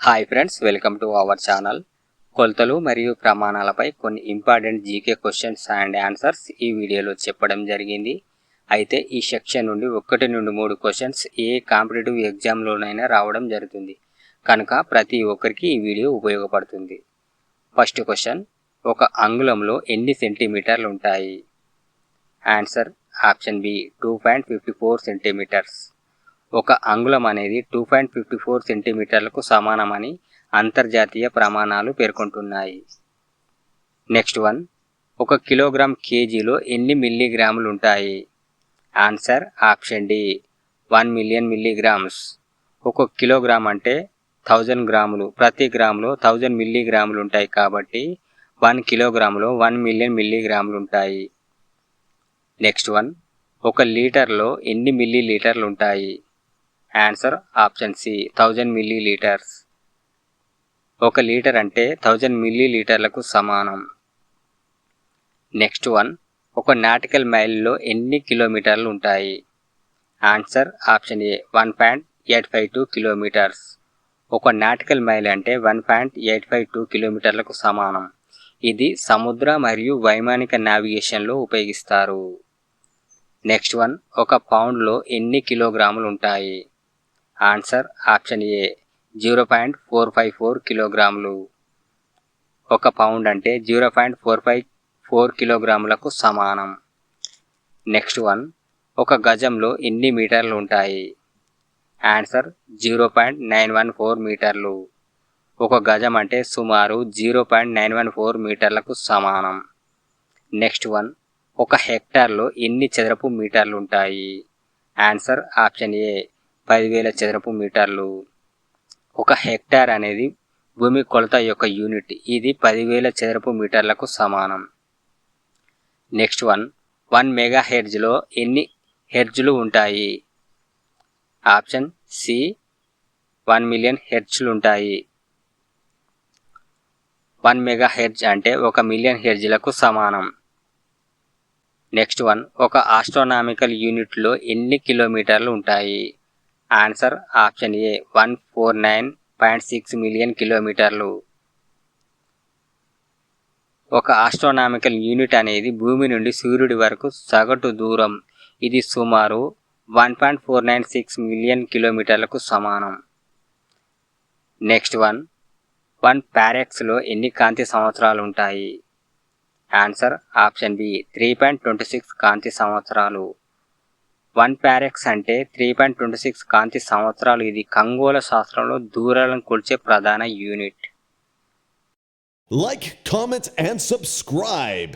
Hi friends, welcome to our channel. కొలతలు మరియు ప్రమాణాలపై కొన్ని important GK questions and answers ఈ వీడియోలో చెప్పడం జరిగింది. అయితే ఈ సెక్షన్ నుండి 1 నుండి 3 క్వశ్చన్స్ ఏ కాంపిటేటివ్ ఎగ్జామ్లోనైనా రావడం జరుగుతుంది కనుక ప్రతి ఒక్కరికి ఈ వీడియో ఉపయోగపడుతుంది. ఫస్ట్ క్వశ్చన్, ఒక అంగుళంలో ఎన్ని సెంటీమీటర్లు ఉంటాయి? Answer option B 2.54 centimetres. ఒక అంగుళం అనేది 2.54 సెంటీమీటర్లకు సమానమని అంతర్జాతీయ ప్రమాణాలు పేర్కొంటున్నాయి. నెక్స్ట్ వన్, ఒక కిలోగ్రామ్ కేజీలో ఎన్ని మిల్లీగ్రాములు ఉంటాయి? Answer option D 1 million milligrams. ఒక కిలోగ్రామ్ అంటే 1000 గ్రాములు, ప్రతి గ్రాములో 1000 మిల్లీగ్రాములు ఉంటాయి కాబట్టి 1 కిలోగ్రాములో 1 మిలియన్ మిల్లీగ్రాములు ఉంటాయి. నెక్స్ట్ వన్, ఒక లీటర్లో ఎన్ని మిల్లీ లీటర్లు ఉంటాయి? Answer option C 1000 millilitres. ఒక లీటర్ అంటే 1000 మిల్లీ లీటర్లకు సమానం. నెక్స్ట్ వన్, ఒక నాటికల్ మైల్లో ఎన్ని కిలోమీటర్లు ఉంటాయి? Answer option A 1.852 kilometres. ఒక నాటికల్ మైల్ అంటే 1.852 కిలోమీటర్లకు సమానం. ఇది సముద్ర మరియు వైమానిక నావిగేషన్లో ఉపయోగిస్తారు. నెక్స్ట్ వన్, ఒక పౌండ్లో ఎన్ని కిలోగ్రాములు ఉంటాయి? ఆన్సర్ ఆప్షన్ ఏ 0.454 కిలోగ్రాములు. ఒక పౌండ్ అంటే 0.454 కిలోగ్రాములకు సమానం. నెక్స్ట్ వన్, ఒక గజంలో ఎన్ని మీటర్లు ఉంటాయి? ఆన్సర్ 0.914 మీటర్లు. ఒక గజం అంటే సుమారు 0.914 మీటర్లకు సమానం. నెక్స్ట్ వన్, ఒక హెక్టార్లో ఎన్ని చదరపు మీటర్లు ఉంటాయి? ఆన్సర్ ఆప్షన్ ఏ 10,000 చదరపు మీటర్లు. ఒక హెక్టార్ అనేది భూమి కొలత యొక్క యూనిట్. ఇది 10,000 చదరపు మీటర్లకు సమానం. నెక్స్ట్ వన్, 1 మెగా హెర్జ్లో ఎన్ని హెర్జ్లు ఉంటాయి? ఆప్షన్ సి 1 మిలియన్ హెర్జ్లు ఉంటాయి. 1 మెగా హెర్జ్ అంటే 1 మిలియన్ హెర్జ్లకు సమానం. నెక్స్ట్ వన్, ఒక ఆస్ట్రోనామికల్ యూనిట్లో ఎన్ని కిలోమీటర్లు ఉంటాయి? ఆన్సర్ ఆప్షన్ ఏ 149.6 మిలియన్ కిలోమీటర్లు. ఒక ఆస్ట్రోనామికల్ యూనిట్ అనేది భూమి నుండి సూర్యుడి వరకు సగటు దూరం. ఇది సుమారు 1.496 మిలియన్ కిలోమీటర్లకు సమానం. నెక్స్ట్ వన్, 1 ప్యారెక్స్లో ఎన్ని కాంతి సంవత్సరాలు ఉంటాయి? ఆన్సర్ ఆప్షన్ బి 3.26 కాంతి సంవత్సరాలు. 1 ప్యారెక్స్ అంటే 3.26 కాంతి సంవత్సరాలు. ఇది ఖగోళ శాస్త్రంలో దూరాలను కొలిచే ప్రధాన unit. Like, comment, and subscribe.